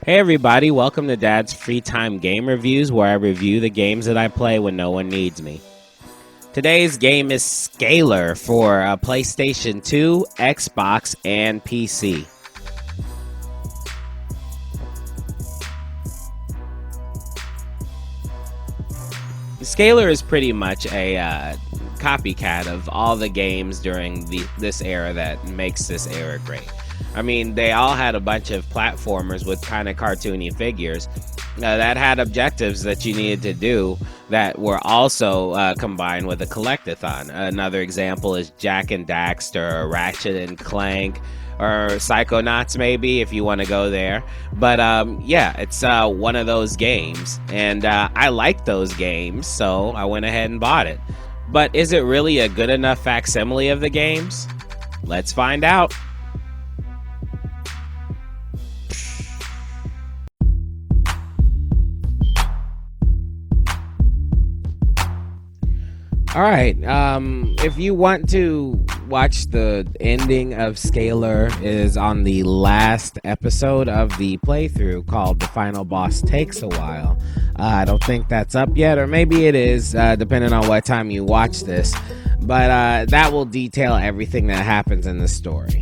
Hey everybody, welcome to Dad's Free Time Game Reviews, where I review the games that I play when no one needs me. Today's game is Scalar for PlayStation 2, Xbox, and PC. Scalar is pretty much a copycat of all the games during this era that makes this era great. I mean, they all had a bunch of platformers with kind of cartoony figures that had objectives that you needed to do that were also combined with a collectathon. Another example is Jak and Daxter, or Ratchet and Clank, or Psychonauts, maybe, if you want to go there. But yeah, it's one of those games, and I like those games, so I went ahead and bought it. But is it really a good enough facsimile of the games? Let's find out. All right, if you want to watch the ending of Scalar, is on the last episode of the playthrough called The Final Boss Takes a While. I don't think that's up yet, or maybe it is, depending on what time you watch this. But that will detail everything that happens in the story.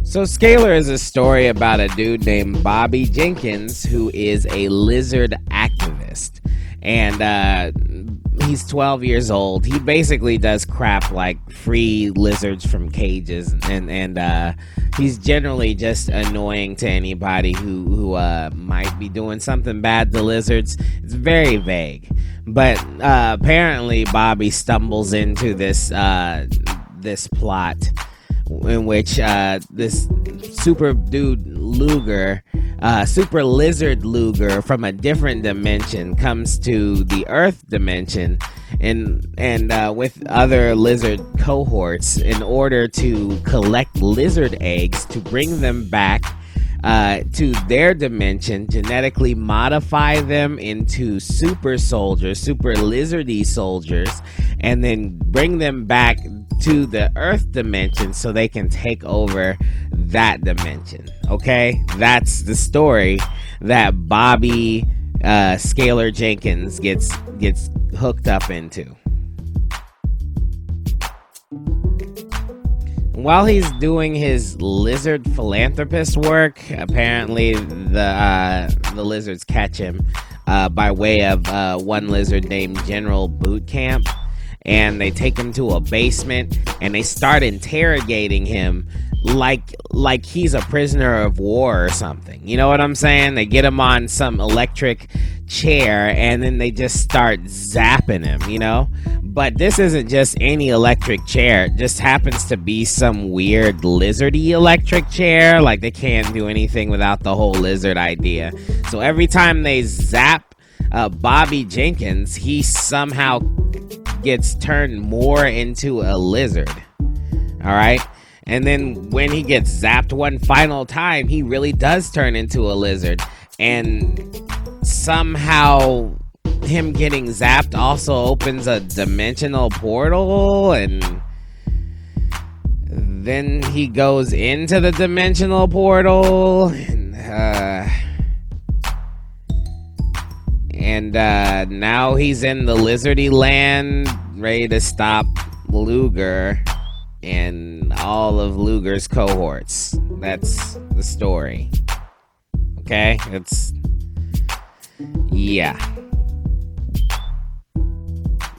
So Scalar is a story about a dude named Bobby Jenkins, who is a lizard activist. And he's 12 years old. He basically does crap like free lizards from cages, and he's generally just annoying to anybody who might be doing something bad to lizards. It's very vague, but apparently Bobby stumbles into this plot in which this super dude Luger, super lizard Luger from a different dimension, comes to the Earth dimension and with other lizard cohorts in order to collect lizard eggs to bring them back to their dimension, genetically modify them into super soldiers, super lizardy soldiers, and then bring them back to the Earth dimension so they can take over that dimension. Okay, that's the story that Bobby Scalar Jenkins gets hooked up into. While he's doing his lizard philanthropist work, apparently the lizards catch him by way of one lizard named General Bootcamp. And they take him to a basement and they start interrogating him like he's a prisoner of war or something. You know what I'm saying? They get him on some electric chair and then they just start zapping him, you know? But this isn't just any electric chair. It just happens to be some weird lizardy electric chair. Like, they can't do anything without the whole lizard idea. So every time they zap Bobby Jenkins, he somehow gets turned more into a lizard. All right, and then when he gets zapped one final time, he really does turn into a lizard. And somehow him getting zapped also opens a dimensional portal, and then he goes into the dimensional portal, and now he's in the lizardy land, ready to stop Luger and all of Luger's cohorts. That's the story. Okay? Yeah.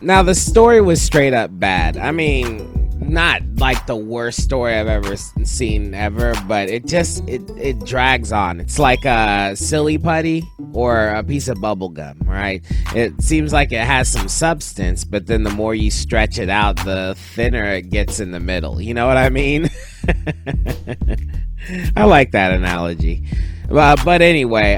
Now, the story was straight up bad. I mean, not like the worst story I've ever seen ever, but it drags on. It's like a silly putty or a piece of bubble gum, right? It seems like it has some substance, but then the more you stretch it out, the thinner it gets in the middle. You know what I mean? I like that analogy. But anyway,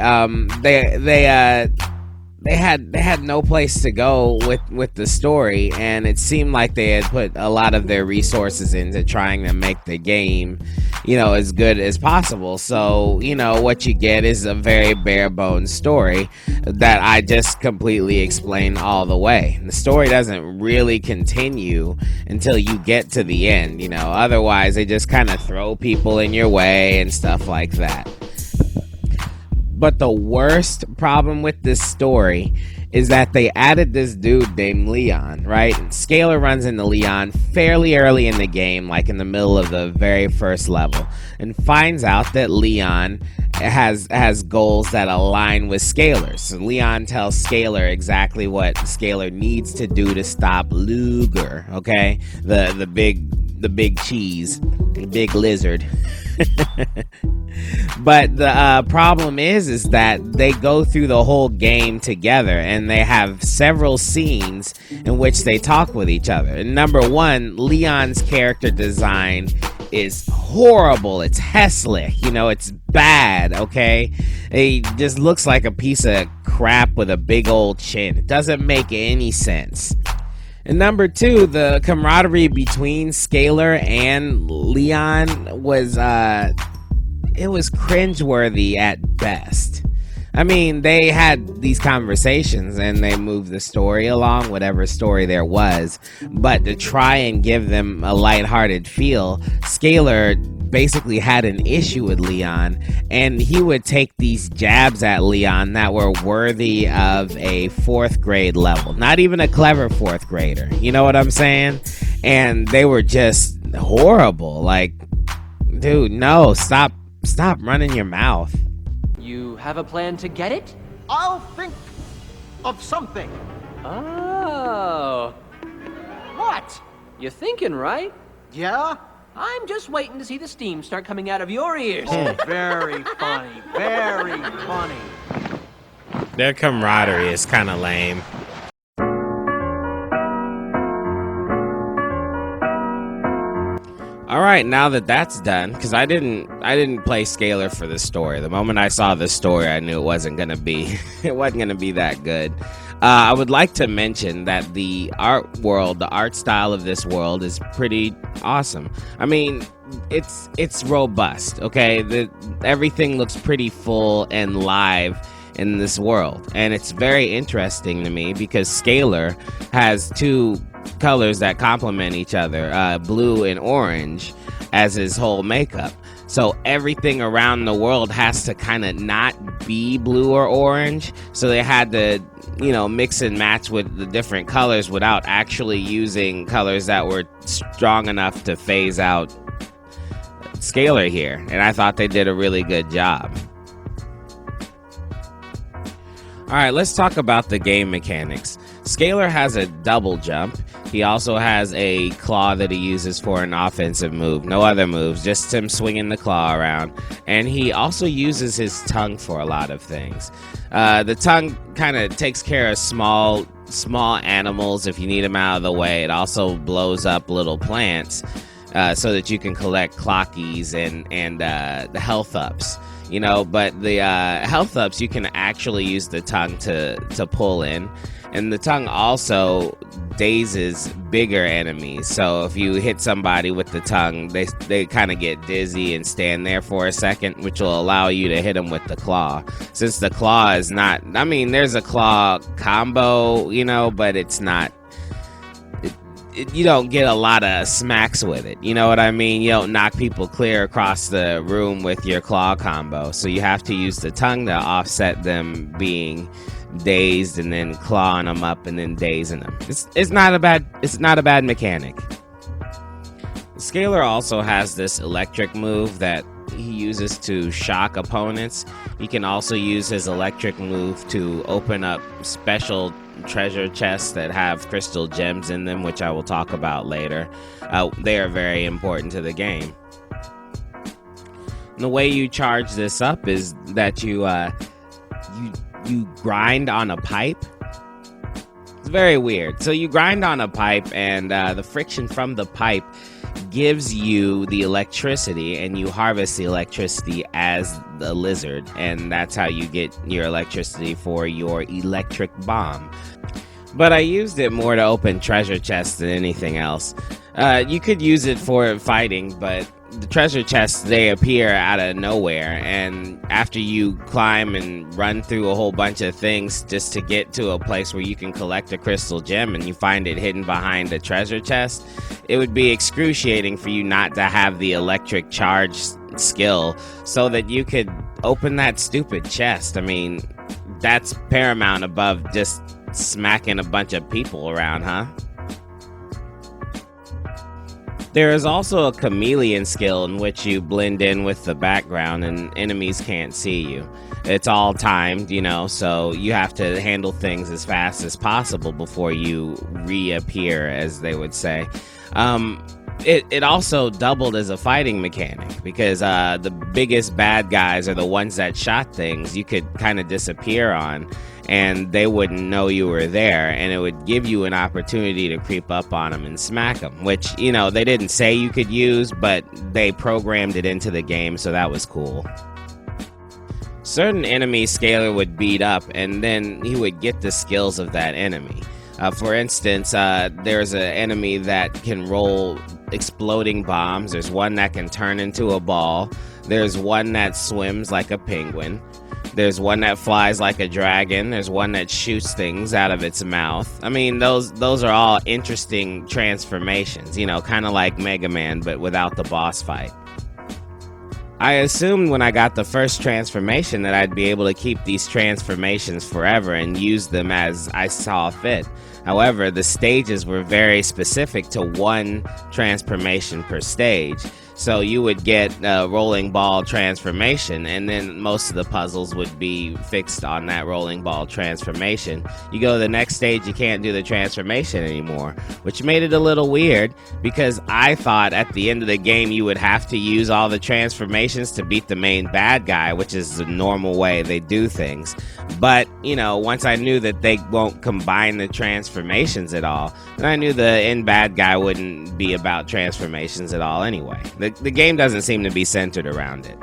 they had no place to go with the story, and it seemed like they had put a lot of their resources into trying to make the game, as good as possible. So, what you get is a very bare bones story that I just completely explain all the way. The story doesn't really continue until you get to the end, otherwise they just kind of throw people in your way and stuff like that. But the worst problem with this story is that they added this dude named Leon, right? Scalar runs into Leon fairly early in the game, like in the middle of the very first level, and finds out that Leon has goals that align with Scalar. So Leon tells Scalar exactly what Scalar needs to do to stop Luger, okay? The big cheese, the big lizard. But the problem is that they go through the whole game together, and they have several scenes in which they talk with each other. And number one, Leon's character design is horrible. It's Hesslick, it's bad, okay? He just looks like a piece of crap with a big old chin. It doesn't make any sense. And number two, the camaraderie between Scalar and Leon was it was cringeworthy at best. I mean, they had these conversations and they moved the story along, whatever story there was. But to try and give them a lighthearted feel, Scalar basically had an issue with Leon, and he would take these jabs at Leon that were worthy of a 4th grade level. Not even a clever 4th grader. You know what I'm saying? And they were just horrible. Like, dude, no, stop running your mouth. You have a plan to get it? I'll think of something. Oh. What? You're thinking, right? Yeah? I'm just waiting to see the steam start coming out of your ears. Oh, very funny. Very funny. Their camaraderie is kind of lame. All right, now that that's done, because I didn't play Scalar for the story. The moment I saw the story, I knew it wasn't gonna be that good. I would like to mention that the art style of this world is pretty awesome. I mean, it's robust. Okay, everything looks pretty full and live in this world, and it's very interesting to me because Scalar has two colors that complement each other, blue and orange, as his whole makeup. So everything around the world has to kind of not be blue or orange. So they had to, mix and match with the different colors without actually using colors that were strong enough to phase out Scalar here. And I thought they did a really good job. All right, let's talk about the game mechanics. Scalar has a double jump. He also has a claw that he uses for an offensive move. No other moves, just him swinging the claw around. And he also uses his tongue for a lot of things. The tongue kind of takes care of small animals if you need them out of the way. It also blows up little plants so that you can collect clockies and the health ups. But the health ups, you can actually use the tongue to pull in. And the tongue also dazes bigger enemies. So if you hit somebody with the tongue, they kind of get dizzy and stand there for a second, which will allow you to hit them with the claw. Since the claw is not, there's a claw combo, but it's not, you don't get a lot of smacks with it. You know what I mean? You don't knock people clear across the room with your claw combo. So you have to use the tongue to offset them being dazed and then clawing them up and then dazing them. It's not a bad mechanic. Scalar also has this electric move that he uses to shock opponents. He can also use his electric move to open up special treasure chests that have crystal gems in them, which I will talk about later. They are very important to the game. And the way you charge this up is that you grind on a pipe. It's very weird. So you grind on a pipe, and the friction from the pipe gives you the electricity, and you harvest the electricity as the lizard, and that's how you get your electricity for your electric bomb. But I used it more to open treasure chests than anything else. You could use it for fighting, but the treasure chests, they appear out of nowhere, and after you climb and run through a whole bunch of things just to get to a place where you can collect a crystal gem and you find it hidden behind a treasure chest, it would be excruciating for you not to have the electric charge skill so that you could open that stupid chest. I mean, that's paramount above just smacking a bunch of people around, huh? There is also a chameleon skill in which you blend in with the background and enemies can't see you. It's all timed, you know, so you have to handle things as fast as possible before you reappear, as they would say. It also doubled as a fighting mechanic because the biggest bad guys are the ones that shot things you could kind of disappear on, and they wouldn't know you were there, and it would give you an opportunity to creep up on them and smack them, which, you know, they didn't say you could use, but they programmed it into the game, so that was cool. Certain enemies Scalar would beat up, and then he would get the skills of that enemy. For instance, there's an enemy that can roll exploding bombs. There's one that can turn into a ball. There's one that swims like a penguin. There's one that flies like a dragon. There's one that shoots things out of its mouth. I mean, those are all interesting transformations, you know, kind of like Mega Man, but without the boss fight. I assumed when I got the first transformation that I'd be able to keep these transformations forever and use them as I saw fit. However, the stages were very specific to one transformation per stage. So you would get a rolling ball transformation, and then most of the puzzles would be fixed on that rolling ball transformation. You go to the next stage, you can't do the transformation anymore, which made it a little weird because I thought at the end of the game you would have to use all the transformations to beat the main bad guy, which is the normal way they do things. But, you know, once I knew that they won't combine the transformations at all, then I knew the end bad guy wouldn't be about transformations at all anyway. The game doesn't seem to be centered around it.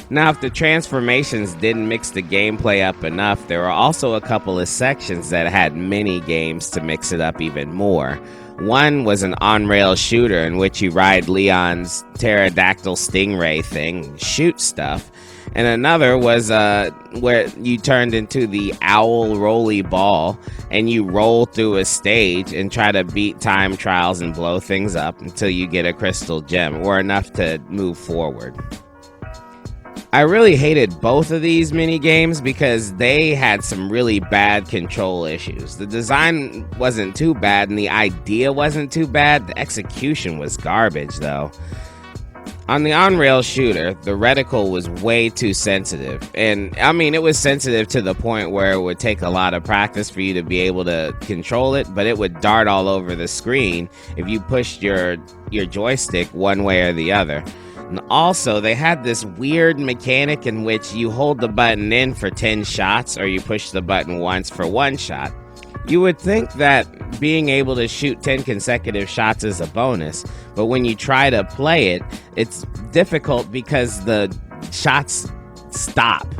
Now, if the transformations didn't mix the gameplay up enough, there were also a couple of sections that had mini games to mix it up even more. One was an on-rail shooter in which you ride Leon's pterodactyl stingray thing and shoot stuff. And another was where you turned into the owl roly ball and you roll through a stage and try to beat time trials and blow things up until you get a crystal gem or enough to move forward. I really hated both of these mini games because they had some really bad control issues. The design wasn't too bad and the idea wasn't too bad. The execution was garbage though. On the on-rail shooter, the reticle was way too sensitive. And, I mean, it was sensitive to the point where it would take a lot of practice for you to be able to control it, but it would dart all over the screen if you pushed your joystick one way or the other. And also, they had this weird mechanic in which you hold the button in for 10 shots or you push the button once for 1 shot. You would think that being able to shoot 10 consecutive shots is a bonus, but when you try to play it, it's difficult because the shots stop,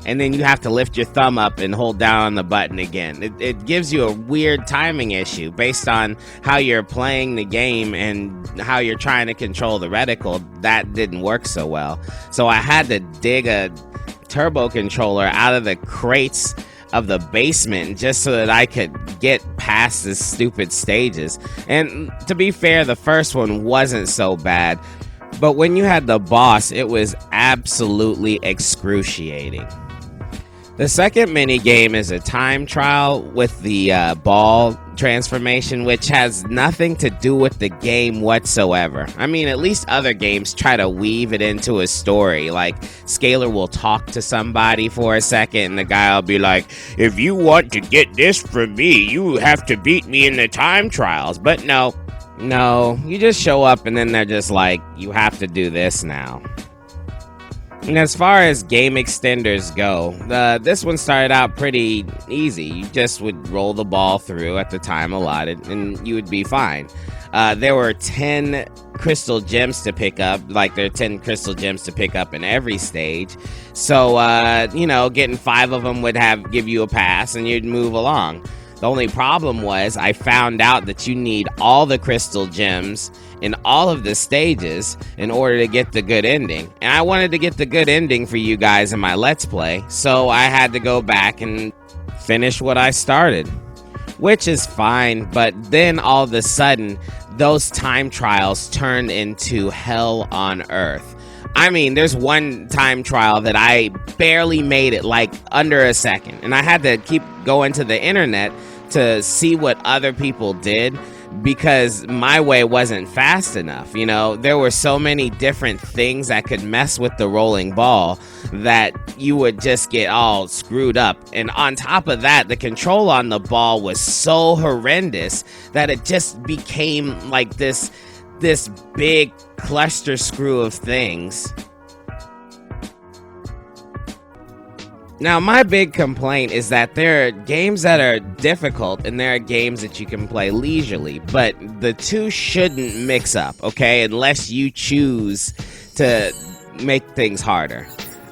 and then you have to lift your thumb up and hold down on the button again. It gives you a weird timing issue based on how you're playing the game and how you're trying to control the reticle. That didn't work so well. So I had to dig a turbo controller out of the crates of the basement just so that I could get past the stupid stages. And to be fair, the first one wasn't so bad, but when you had the boss, it was absolutely excruciating. The second mini game is a time trial with the ball transformation, which has nothing to do with the game whatsoever. I mean, at least other games try to weave it into a story. Like, Scalar will talk to somebody for a second, and the guy will be like, if you want to get this from me, you have to beat me in the time trials. But no, you just show up, and then they're just like, you have to do this now. And as far as game extenders go, this one started out pretty easy. You just would roll the ball through at the time allotted, and you would be fine. There were 10 crystal gems to pick up, like there are 10 crystal gems to pick up in every stage. So, getting 5 of them would give you a pass, and you'd move along. The only problem was I found out that you need all the crystal gems in all of the stages in order to get the good ending. And I wanted to get the good ending for you guys in my Let's Play, so I had to go back and finish what I started, which is fine. But then all of a sudden, those time trials turned into hell on earth. I mean, there's one time trial that I barely made it, like under a second, and I had to keep going to the internet to see what other people did, because my way wasn't fast enough. You know, there were so many different things that could mess with the rolling ball that you would just get all screwed up. And on top of that, the control on the ball was so horrendous that it just became like this big cluster screw of things. Now, my big complaint is that there are games that are difficult and there are games that you can play leisurely, but the two shouldn't mix up, okay? Unless you choose to make things harder.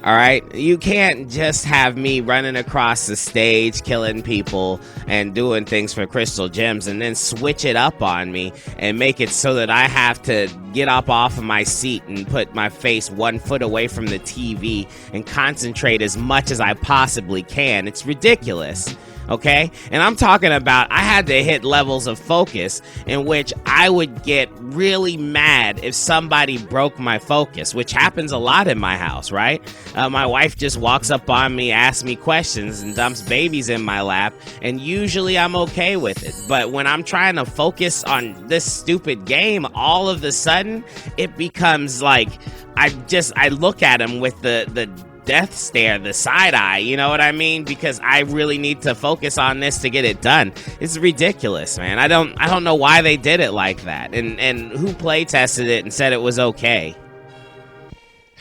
All right, you can't just have me running across the stage, killing people and doing things for crystal gems, and then switch it up on me and make it so that I have to get up off of my seat and put my face 1 foot away from the TV and concentrate as much as I possibly can. It's ridiculous. Okay? And I'm talking about, I had to hit levels of focus in which I would get really mad if somebody broke my focus, which happens a lot in my house, right? My wife just walks up on me, asks me questions, and dumps babies in my lap, and usually I'm okay with it. But when I'm trying to focus on this stupid game, all of a sudden, it becomes like, I look at him with the death stare, the side eye, you know what I mean? Because I really need to focus on this to get it done. It's ridiculous, man. I don't know why they did it like that, and who play tested it and said it was okay.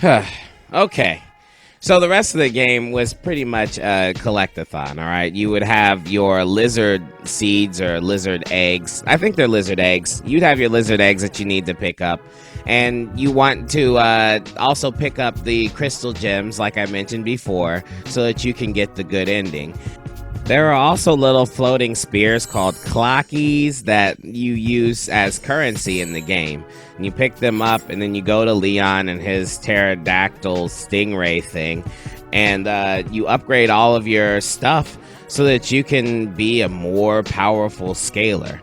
Okay. So the rest of the game was pretty much a collectathon, all right? You would have your lizard seeds or lizard eggs. I think they're lizard eggs. You'd have your lizard eggs that you need to pick up. And you want to also pick up the crystal gems, like I mentioned before, so that you can get the good ending. There are also little floating spears called clockies that you use as currency in the game. And you pick them up, and then you go to Leon and his pterodactyl stingray thing, and you upgrade all of your stuff so that you can be a more powerful scaler.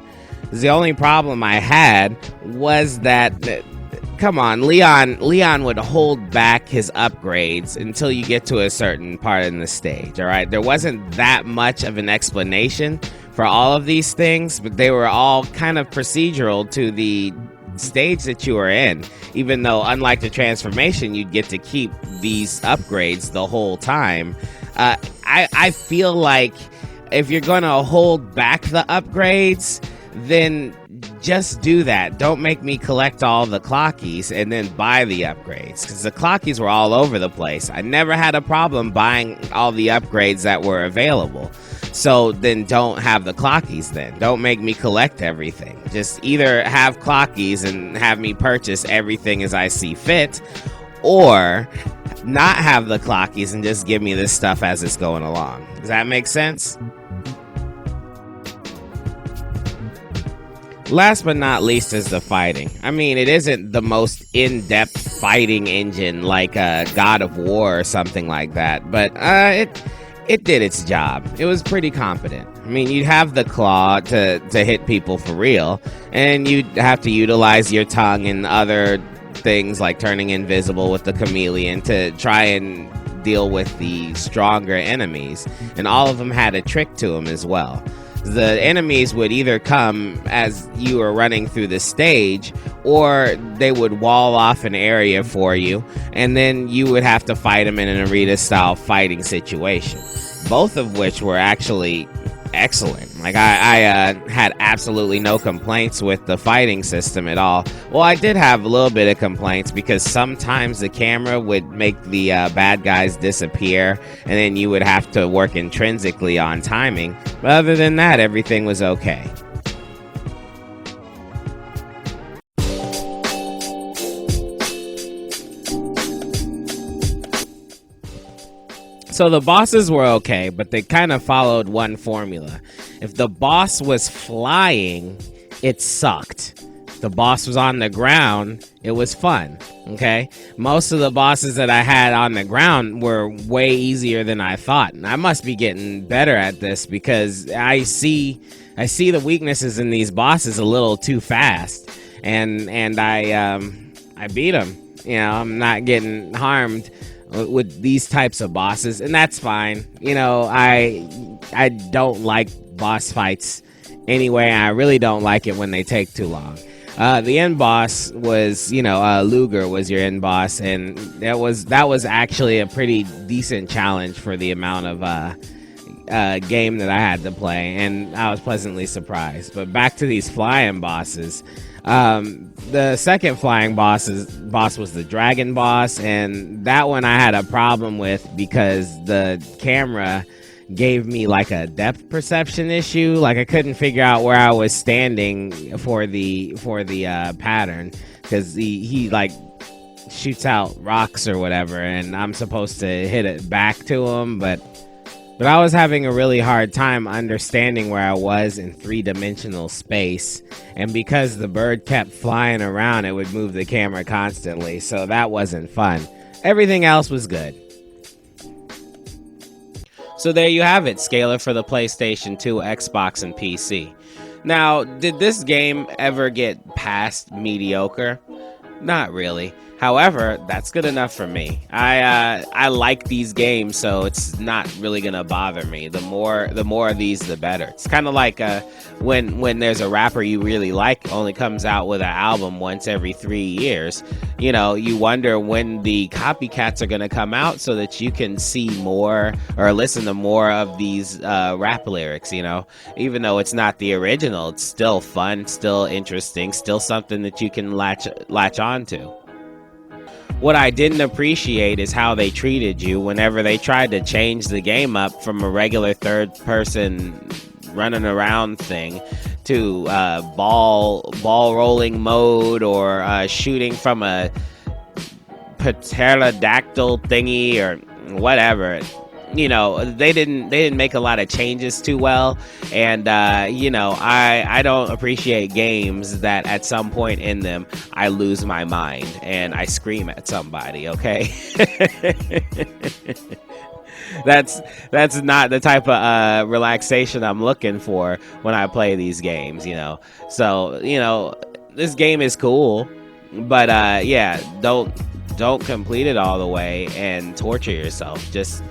The only problem I had was that, come on, Leon would hold back his upgrades until you get to a certain part in the stage, all right? There wasn't that much of an explanation for all of these things, but they were all kind of procedural to the stage that you were in, even though, unlike the transformation, you'd get to keep these upgrades the whole time. I feel like if you're going to hold back the upgrades, then just do that. Don't make me collect all the clockies and then buy the upgrades, because the clockies were all over the place. I never had a problem buying all the upgrades that were available. So then don't have the clockies then. Don't make me collect everything. Just either have clockies and have me purchase everything as I see fit, or not have the clockies and just give me this stuff as it's going along. Does that make sense? Last but not least is the fighting. I mean, it isn't the most in-depth fighting engine like God of War or something like that, but it did its job. It was pretty competent. I mean, you'd have the claw to hit people for real, and you'd have to utilize your tongue and other things like turning invisible with the chameleon to try and deal with the stronger enemies, and all of them had a trick to them as well. The enemies would either come as you were running through the stage, or they would wall off an area for you, and then you would have to fight them in an arena-style fighting situation. Both of which were actually excellent. Like, I had absolutely no complaints with the fighting system at all. Well, I did have a little bit of complaints because sometimes the camera would make the bad guys disappear, and then you would have to work intrinsically on timing. But other than that, everything was okay. So the bosses were okay, but they kind of followed one formula. If the boss was flying, it sucked. If the boss was on the ground, it was fun. Okay, most of the bosses that I had on the ground were way easier than I thought, and I must be getting better at this because I see the weaknesses in these bosses a little too fast, and I beat them. You know, I'm not getting harmed with these types of bosses, and that's fine. You know, I don't like boss fights anyway. I really don't like it when they take too long. The end boss was, Luger was your end boss, and that was actually a pretty decent challenge for the amount of game that I had to play, and I was pleasantly surprised. But back to these flying bosses. The second flying boss was the dragon boss, and that one I had a problem with because the camera gave me like a depth perception issue. Like I couldn't figure out where I was standing for the pattern, because he like shoots out rocks or whatever, and I'm supposed to hit it back to him, but I was having a really hard time understanding where I was in three-dimensional space, and because the bird kept flying around, it would move the camera constantly, so that wasn't fun. Everything else was good. So there you have it, Scalar for the PlayStation 2, Xbox, and PC. Now, did this game ever get past mediocre? Not really. However, that's good enough for me. I like these games, so it's not really gonna bother me. The more of these, the better. It's kind of like when there's a rapper you really like, only comes out with an album once every 3 years. You know, you wonder when the copycats are gonna come out so that you can see more or listen to more of these rap lyrics. You know, even though it's not the original, it's still fun, still interesting, still something that you can latch on to. What I didn't appreciate is how they treated you whenever they tried to change the game up from a regular third-person running around thing to ball rolling mode, or shooting from a pterodactyl thingy or whatever. You know, they didn't make a lot of changes too well, and I don't appreciate games that at some point in them I lose my mind and I scream at somebody. Okay, that's not the type of relaxation I'm looking for when I play these games. You know, so this game is cool, but don't complete it all the way and torture yourself. Just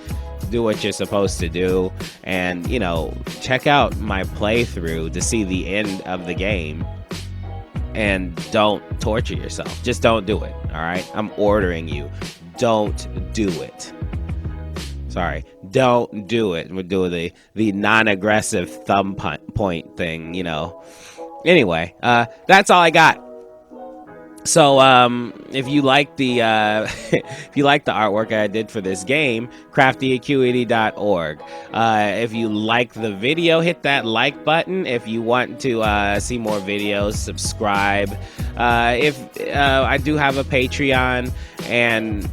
do what you're supposed to do, and check out my playthrough to see the end of the game, and don't torture yourself. Just don't do it. All right, I'm ordering you, don't do it. Sorry, don't do it. We're doing the non-aggressive thumb point thing. Anyway, that's all I got. So if you like the artwork I did for this game, craftyacuity.org. If you like the video, hit that like button. If you want to see more videos, subscribe. If I do have a Patreon, and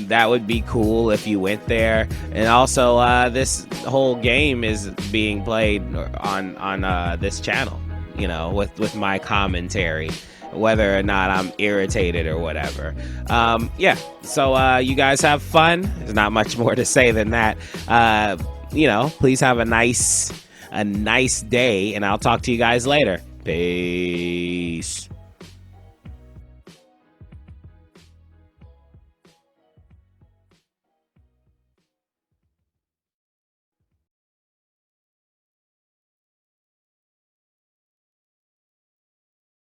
that would be cool if you went there. And also this whole game is being played on this channel, with my commentary, whether or not I'm irritated or whatever. So you guys have fun. There's not much more to say than that. Please have a nice day, and I'll talk to you guys later. Peace.